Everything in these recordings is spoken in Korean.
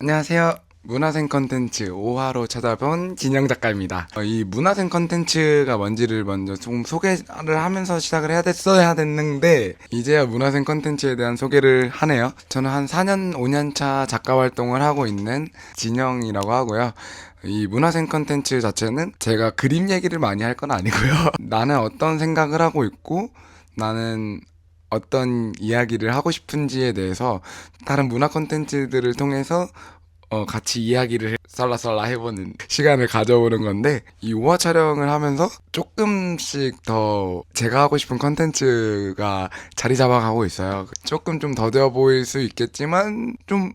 안녕하세요. 문화생 컨텐츠 5화로 찾아본 진영 작가입니다. 이 문화생 컨텐츠가 뭔지를 먼저 좀 소개를 하면서 시작을 해야 됐는데, 이제야 문화생 컨텐츠에 대한 소개를 하네요. 저는 한 4년, 5년 차 작가 활동을 하고 있는 진영이라고 하고요. 이 문화생 컨텐츠 자체는 제가 그림 얘기를 많이 할 건 아니고요. 나는 어떤 생각을 하고 있고, 나는 어떤 이야기를 하고 싶은지에 대해서 다른 문화 콘텐츠들을 통해서 같이 이야기를 썰라썰라 해보는 시간을 가져보는 건데, 이 5화 촬영을 하면서 조금씩 더 제가 하고 싶은 컨텐츠가 자리 잡아가고 있어요. 조금 좀 더뎌 보일 수 있겠지만 좀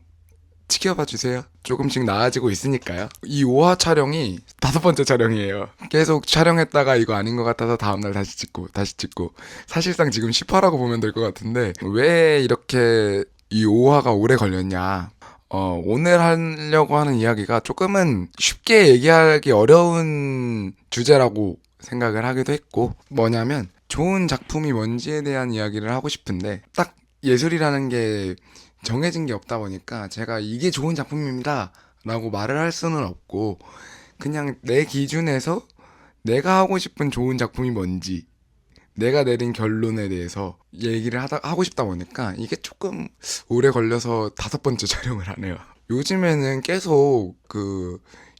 지켜봐 주세요. 조금씩 나아지고 있으니까요. 이 5화 촬영이 5번째 촬영이에요. 계속 촬영했다가 이거 아닌 것 같아서 다음날 다시 찍고 사실상 지금 10화라고 보면 될 것 같은데, 왜 이렇게 이 5화가 오래 걸렸냐. 오늘 하려고 하는 이야기가 조금은 쉽게 얘기하기 어려운 주제라고 생각을 하기도 했고, 뭐냐면 좋은 작품이 뭔지에 대한 이야기를 하고 싶은데, 딱 예술이라는 게 정해진 게 없다 보니까 제가 이게 좋은 작품입니다 라고 말을 할 수는 없고, 그냥 내 기준에서 내가 하고 싶은 좋은 작품이 뭔지, 내가 내린 결론에 대해서 하고 싶다 보니까 이게 조금 오래 걸려서 5번째 촬영을 하네요. 요즘에는 계속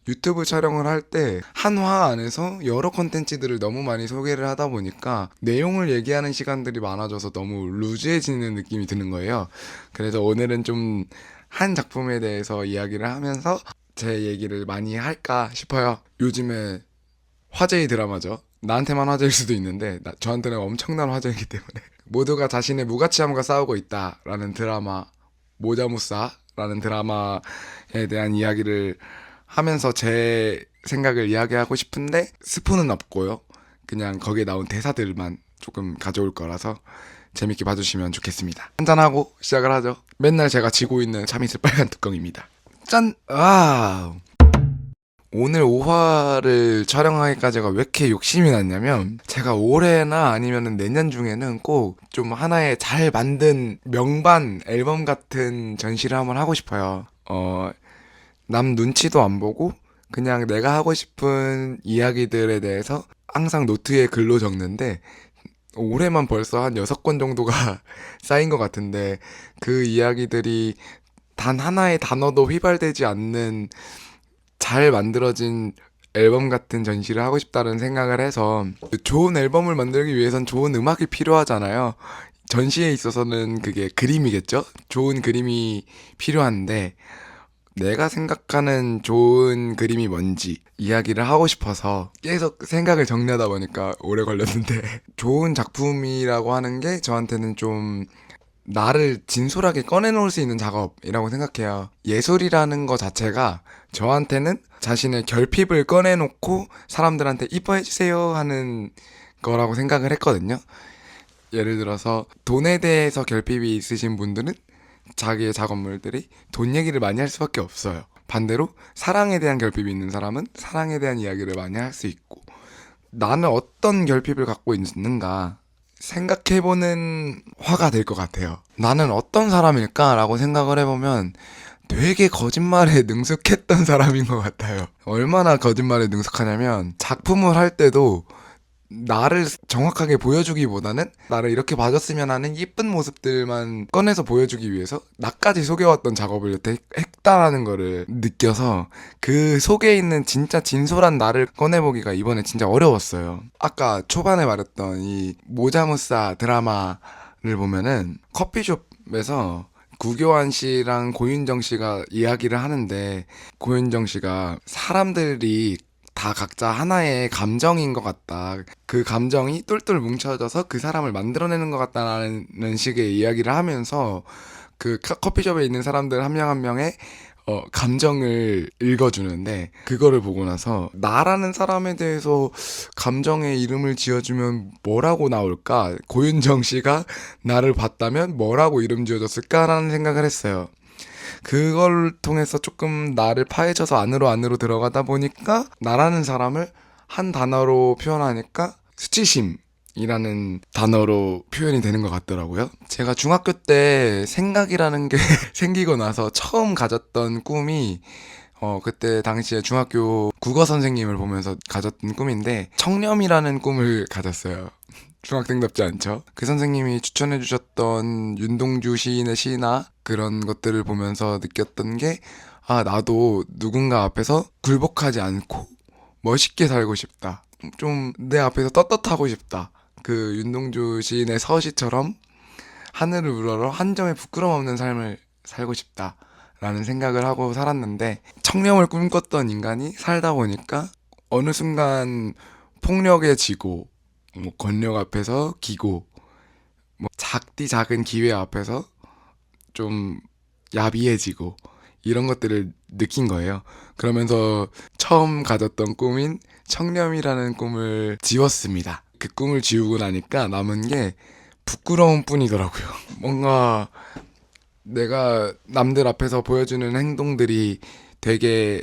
유튜브 촬영을 할 때 한 화 안에서 여러 컨텐츠들을 너무 많이 소개를 하다 보니까 내용을 얘기하는 시간들이 많아져서 너무 루즈해지는 느낌이 드는 거예요. 그래서 오늘은 좀 한 작품에 대해서 이야기를 하면서 제 얘기를 많이 할까 싶어요. 요즘에 화제의 드라마죠. 나한테만 화제일 수도 있는데 저한테는 엄청난 화제이기 때문에 모두가 자신의 무가치함과 싸우고 있다라는 드라마, 모자무싸라는 드라마에 대한 이야기를 하면서 제 생각을 이야기하고 싶은데, 스포는 없고요. 그냥 거기에 나온 대사들만 조금 가져올 거라서 재밌게 봐주시면 좋겠습니다. 한잔하고 시작을 하죠. 맨날 제가 지고 있는 참이슬 빨간 뚜껑입니다. 짠! 아, 오늘 5화를 촬영하기까지가 왜 이렇게 욕심이 났냐면, 제가 올해나 아니면 내년 중에는 꼭 좀 하나의 잘 만든 명반 앨범 같은 전시를 한번 하고 싶어요. 남 눈치도 안 보고 그냥 내가 하고 싶은 이야기들에 대해서 항상 노트에 글로 적는데, 올해만 벌써 한 6권 정도가 쌓인 것 같은데, 그 이야기들이 단 하나의 단어도 휘발되지 않는 잘 만들어진 앨범 같은 전시를 하고 싶다는 생각을 해서, 좋은 앨범을 만들기 위해선 좋은 음악이 필요하잖아요. 전시에 있어서는 그게 그림이겠죠? 좋은 그림이 필요한데, 내가 생각하는 좋은 그림이 뭔지 이야기를 하고 싶어서 계속 생각을 정리하다 보니까 오래 걸렸는데, 좋은 작품이라고 하는 게 저한테는 좀 나를 진솔하게 꺼내놓을 수 있는 작업이라고 생각해요. 예술이라는 거 자체가 저한테는 자신의 결핍을 꺼내놓고 사람들한테 이뻐해주세요 하는 거라고 생각을 했거든요. 예를 들어서 돈에 대해서 결핍이 있으신 분들은 자기의 작업물들이 돈 얘기를 많이 할 수밖에 없어요. 반대로 사랑에 대한 결핍이 있는 사람은 사랑에 대한 이야기를 많이 할 수 있고, 나는 어떤 결핍을 갖고 있는가 생각해보는 화가 될 것 같아요. 나는 어떤 사람일까라고 생각을 해보면 되게 거짓말에 능숙했던 사람인 것 같아요. 얼마나 거짓말에 능숙하냐면, 작품을 할 때도 나를 정확하게 보여주기보다는 나를 이렇게 봐줬으면 하는 예쁜 모습들만 꺼내서 보여주기 위해서 나까지 속여왔던 작업을 여태 했다라는 거를 느껴서, 그 속에 있는 진짜 진솔한 나를 꺼내보기가 이번에 진짜 어려웠어요. 아까 초반에 말했던 이 모자무싸 드라마를 보면은 커피숍에서 구교환 씨랑 고윤정 씨가 이야기를 하는데, 고윤정 씨가 사람들이 다 각자 하나의 감정인 것 같다. 그 감정이 똘똘 뭉쳐져서 그 사람을 만들어내는 것 같다라는 식의 이야기를 하면서, 그 커피숍에 있는 사람들 한 명 한 명의 감정을 읽어주는데, 그거를 보고 나서 나라는 사람에 대해서 감정의 이름을 지어주면 뭐라고 나올까? 고윤정 씨가 나를 봤다면 뭐라고 이름 지어줬을까라는 생각을 했어요. 그걸 통해서 조금 나를 파헤쳐서 안으로 들어가다 보니까, 나라는 사람을 한 단어로 표현하니까 수치심 이라는 단어로 표현이 되는 것 같더라고요. 제가 중학교 때 생각이라는 게 생기고 나서 처음 가졌던 꿈이 그때 당시에 중학교 국어 선생님을 보면서 가졌던 꿈인데 청렴이라는 꿈을 가졌어요. 중학생답지 않죠? 그 선생님이 추천해 주셨던 윤동주 시인의 시나 그런 것들을 보면서 느꼈던 게 나도 누군가 앞에서 굴복하지 않고 멋있게 살고 싶다. 좀 내 앞에서 떳떳하고 싶다. 그 윤동주 시인의 서시처럼 하늘을 우러러 한 점의 부끄럼 없는 삶을 살고 싶다. 라는 생각을 하고 살았는데 청렴을 꿈꿨던 인간이 살다 보니까 어느 순간 폭력에 지고 뭐 권력 앞에서 기고 뭐 작디 작은 기회 앞에서 좀 야비해지고 이런 것들을 느낀 거예요. 그러면서 처음 가졌던 꿈인 청렴이라는 꿈을 지웠습니다. 그 꿈을 지우고 나니까 남은 게 부끄러움 뿐이더라고요. 뭔가 내가 남들 앞에서 보여주는 행동들이 되게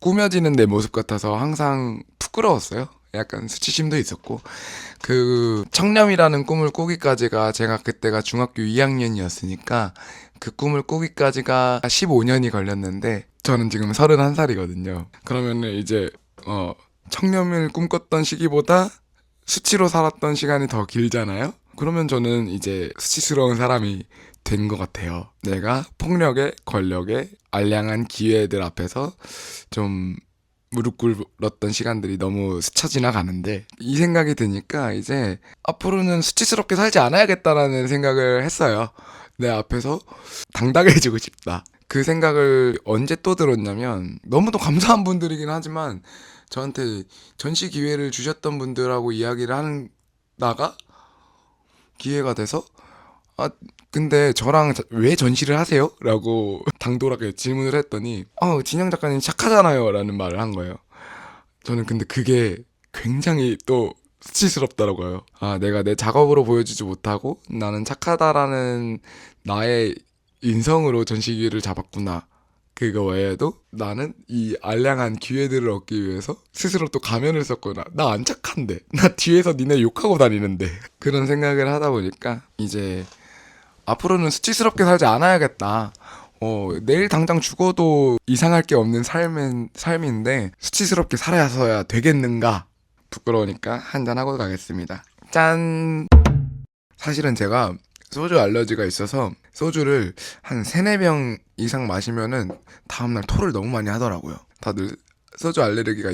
꾸며지는 내 모습 같아서 항상 부끄러웠어요. 약간 수치심도 있었고 그 청렴이라는 꿈을 꾸기까지가 제가 그때가 중학교 2학년이었으니까 그 꿈을 꾸기까지가 15년이 걸렸는데 저는 지금 31살이거든요. 그러면은 이제 청렴을 꿈꿨던 시기보다 수치로 살았던 시간이 더 길잖아요. 그러면 저는 이제 수치스러운 사람이 된 것 같아요. 내가 폭력에 권력에 알량한 기회들 앞에서 좀 무릎 꿇었던 시간들이 너무 스쳐 지나가는데 이 생각이 드니까 이제 앞으로는 수치스럽게 살지 않아야겠다라는 생각을 했어요. 내 앞에서 당당해지고 싶다. 그 생각을 언제 또 들었냐면 너무도 감사한 분들이긴 하지만 저한테 전시 기회를 주셨던 분들하고 이야기를 하다가 기회가 돼서 근데 저랑 왜 전시를 하세요? 라고 당돌하게 질문을 했더니 진영 작가님 착하잖아요 라는 말을 한 거예요. 저는 근데 그게 굉장히 또 수치스럽더라고요. 내가 내 작업으로 보여주지 못하고 나는 착하다라는 나의 인성으로 전시기를 잡았구나. 그거 외에도 나는 이 알량한 기회들을 얻기 위해서 스스로 또 가면을 썼구나. 나 안 착한데. 나 뒤에서 니네 욕하고 다니는데. 그런 생각을 하다 보니까 이제 앞으로는 수치스럽게 살지 않아야겠다. 내일 당장 죽어도 이상할 게 없는 삶인데 수치스럽게 살아서야 되겠는가? 부끄러우니까 한잔하고 가겠습니다. 짠! 사실은 제가 소주 알러지가 있어서 소주를 한 3-4병 이상 마시면은 다음날 토를 너무 많이 하더라고요. 다들 소주 알레르기가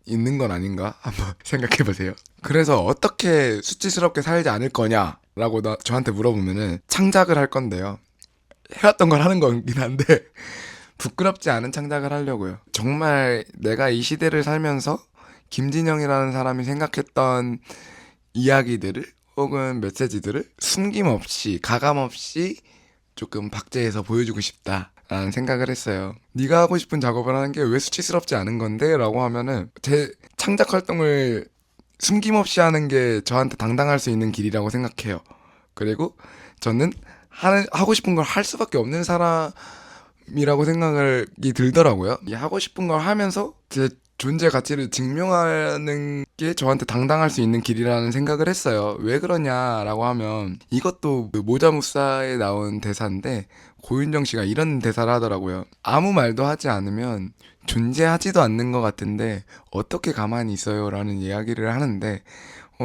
있는 건 아닌가? 한번 생각해보세요. 그래서 어떻게 수치스럽게 살지 않을 거냐라고 저한테 물어보면은 창작을 할 건데요. 해왔던 걸 하는 거긴 한데 부끄럽지 않은 창작을 하려고요. 정말 내가 이 시대를 살면서 김진영이라는 사람이 생각했던 이야기들을 혹은 메시지들을 숨김없이 가감없이 조금 박제해서 보여주고 싶다라는 생각을 했어요. 네가 하고 싶은 작업을 하는 게 왜 수치스럽지 않은 건데? 라고 하면은 제 창작 활동을 숨김없이 하는 게 저한테 당당할 수 있는 길이라고 생각해요. 그리고 저는 하고 싶은 걸 할 수밖에 없는 사람이라고 생각이 들더라고요. 이 하고 싶은 걸 하면서 제 존재 가치를 증명하는 게 저한테 당당할 수 있는 길이라는 생각을 했어요. 왜 그러냐라고 하면 이것도 그 모자무사에 나온 대사인데 고윤정 씨가 이런 대사를 하더라고요. 아무 말도 하지 않으면 존재하지도 않는 것 같은데 어떻게 가만히 있어요? 라는 이야기를 하는데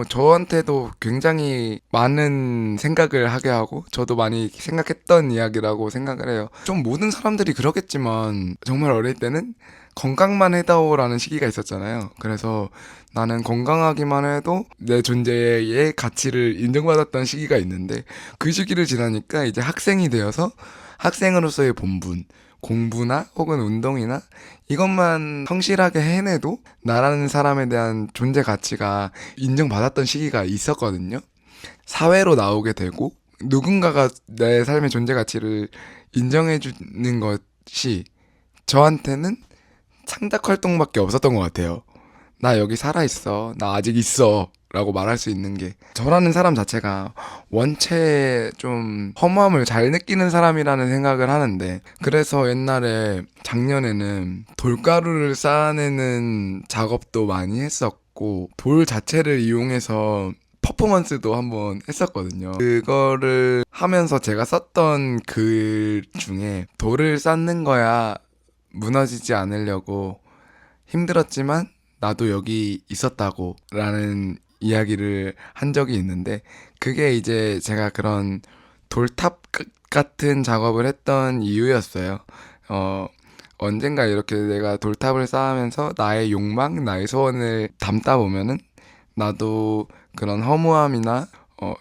저한테도 굉장히 많은 생각을 하게 하고 저도 많이 생각했던 이야기라고 생각을 해요. 좀 모든 사람들이 그러겠지만 정말 어릴 때는 건강만 해다오라는 시기가 있었잖아요. 그래서 나는 건강하기만 해도 내 존재의 가치를 인정받았던 시기가 있는데 그 시기를 지나니까 이제 학생이 되어서 학생으로서의 본분, 공부나 혹은 운동이나 이것만 성실하게 해내도 나라는 사람에 대한 존재 가치가 인정받았던 시기가 있었거든요. 사회로 나오게 되고 누군가가 내 삶의 존재 가치를 인정해주는 것이 저한테는 창작 활동밖에 없었던 것 같아요. 나 여기 살아있어. 나 아직 있어. 라고 말할 수 있는 게 저라는 사람 자체가 원체 좀 허무함을 잘 느끼는 사람이라는 생각을 하는데 그래서 옛날에 작년에는 돌가루를 쌓아내는 작업도 많이 했었고 돌 자체를 이용해서 퍼포먼스도 한번 했었거든요. 그거를 하면서 제가 썼던 글 중에 돌을 쌓는 거야 무너지지 않으려고 힘들었지만 나도 여기 있었다고 라는 이야기를 한 적이 있는데, 그게 이제 제가 그런 돌탑 같은 작업을 했던 이유였어요. 언젠가 이렇게 내가 돌탑을 쌓으면서 나의 욕망, 나의 소원을 담다 보면은 나도 그런 허무함이나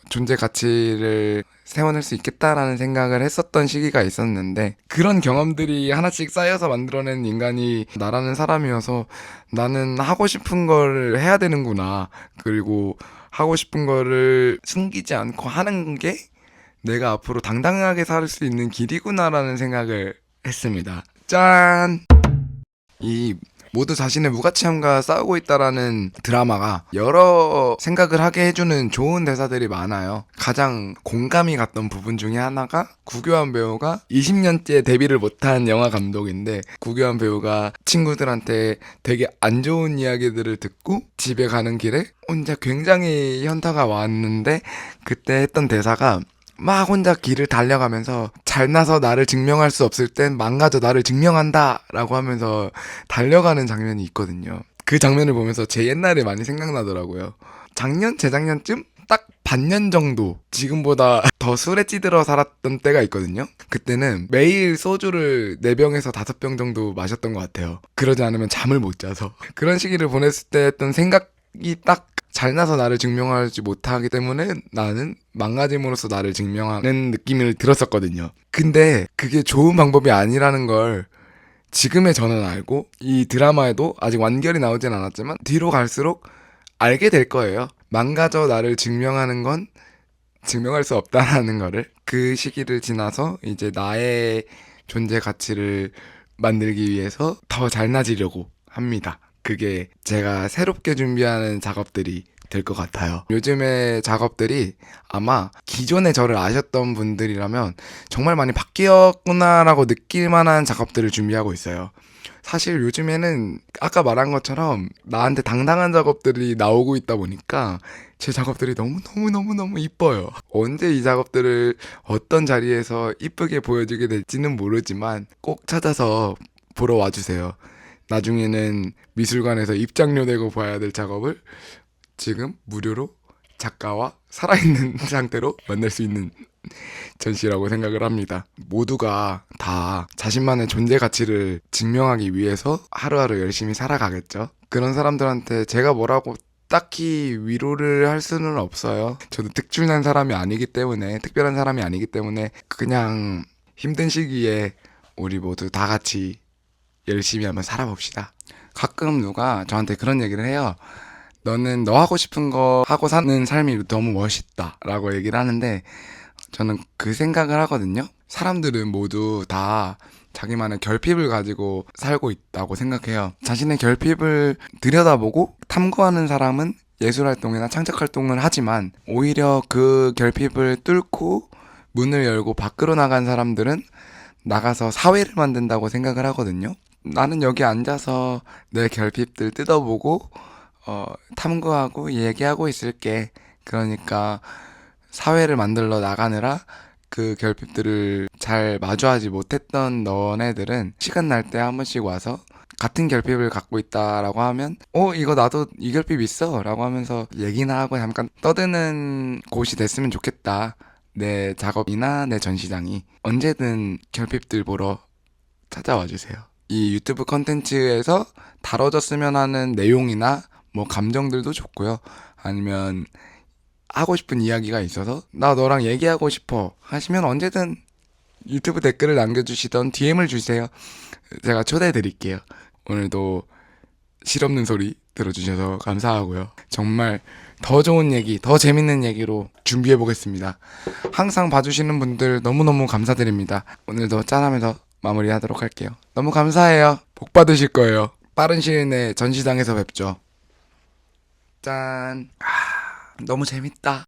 존재 가치를 세워낼 수 있겠다라는 생각을 했었던 시기가 있었는데, 그런 경험들이 하나씩 쌓여서 만들어낸 인간이 나라는 사람이어서 나는 하고 싶은 거를 해야 되는구나, 그리고 하고 싶은 거를 숨기지 않고 하는 게 내가 앞으로 당당하게 살 수 있는 길이구나라는 생각을 했습니다. 짠! 이 모두 자신의 무가치함과 싸우고 있다라는 드라마가 여러 생각을 하게 해주는 좋은 대사들이 많아요. 가장 공감이 갔던 부분 중에 하나가, 구교환 배우가 20년째 데뷔를 못한 영화 감독인데, 구교환 배우가 친구들한테 되게 안 좋은 이야기들을 듣고 집에 가는 길에 혼자 굉장히 현타가 왔는데, 그때 했던 대사가 막 혼자 길을 달려가면서 잘나서 나를 증명할 수 없을 땐 망가져 나를 증명한다 라고 하면서 달려가는 장면이 있거든요. 그 장면을 보면서 제 옛날에 많이 생각나더라고요. 작년? 재작년쯤? 딱 반년 정도 지금보다 더 술에 찌들어 살았던 때가 있거든요. 그때는 매일 소주를 4병에서 5병 정도 마셨던 것 같아요. 그러지 않으면 잠을 못 자서. 그런 시기를 보냈을 때 했던 생각이 딱, 잘나서 나를 증명하지 못하기 때문에 나는 망가짐으로써 나를 증명하는 느낌을 들었었거든요. 근데 그게 좋은 방법이 아니라는 걸 지금의 저는 알고, 이 드라마에도 아직 완결이 나오진 않았지만 뒤로 갈수록 알게 될 거예요. 망가져 나를 증명하는 건 증명할 수 없다라는 거를. 그 시기를 지나서 이제 나의 존재 가치를 만들기 위해서 더 잘나지려고 합니다. 그게 제가 새롭게 준비하는 작업들이 될 것 같아요. 요즘의 작업들이 아마 기존에 저를 아셨던 분들이라면 정말 많이 바뀌었구나라고 느낄 만한 작업들을 준비하고 있어요. 사실 요즘에는 아까 말한 것처럼 나한테 당당한 작업들이 나오고 있다 보니까 제 작업들이 너무너무너무너무 이뻐요. 언제 이 작업들을 어떤 자리에서 이쁘게 보여주게 될지는 모르지만 꼭 찾아서 보러 와주세요. 나중에는 미술관에서 입장료 내고 봐야 될 작업을 지금 무료로 작가와 살아있는 상태로 만날 수 있는 전시라고 생각을 합니다. 모두가 다 자신만의 존재 가치를 증명하기 위해서 하루하루 열심히 살아가겠죠. 그런 사람들한테 제가 뭐라고 딱히 위로를 할 수는 없어요. 저도 특출난 사람이 아니기 때문에, 특별한 사람이 아니기 때문에, 그냥 힘든 시기에 우리 모두 다 같이 열심히 한번 살아봅시다. 가끔 누가 저한테 그런 얘기를 해요. 너는 너 하고 싶은 거 하고 사는 삶이 너무 멋있다 라고 얘기를 하는데, 저는 그 생각을 하거든요. 사람들은 모두 다 자기만의 결핍을 가지고 살고 있다고 생각해요. 자신의 결핍을 들여다보고 탐구하는 사람은 예술활동이나 창작활동을 하지만, 오히려 그 결핍을 뚫고 문을 열고 밖으로 나간 사람들은 나가서 사회를 만든다고 생각을 하거든요. 나는 여기 앉아서 내 결핍들 뜯어보고 탐구하고 얘기하고 있을게. 그러니까 사회를 만들러 나가느라 그 결핍들을 잘 마주하지 못했던 너네들은 시간 날 때 한 번씩 와서 같은 결핍을 갖고 있다라고 하면 이거 나도 이 결핍 있어 라고 하면서 얘기나 하고 잠깐 떠드는 곳이 됐으면 좋겠다. 내 작업이나 내 전시장이. 언제든 결핍들 보러 찾아와 주세요. 이 유튜브 컨텐츠에서 다뤄졌으면 하는 내용이나 뭐 감정들도 좋고요. 아니면 하고 싶은 이야기가 있어서 나 너랑 얘기하고 싶어 하시면 언제든 유튜브 댓글을 남겨주시던 DM을 주세요. 제가 초대해 드릴게요. 오늘도 실없는 소리 들어주셔서 감사하고요. 정말 더 좋은 얘기, 더 재밌는 얘기로 준비해 보겠습니다. 항상 봐주시는 분들 너무너무 감사드립니다. 오늘도 짠하면서 마무리하도록 할게요. 너무 감사해요. 복 받으실 거예요. 빠른 시일 내에 전시장에서 뵙죠. 짠. 너무 재밌다.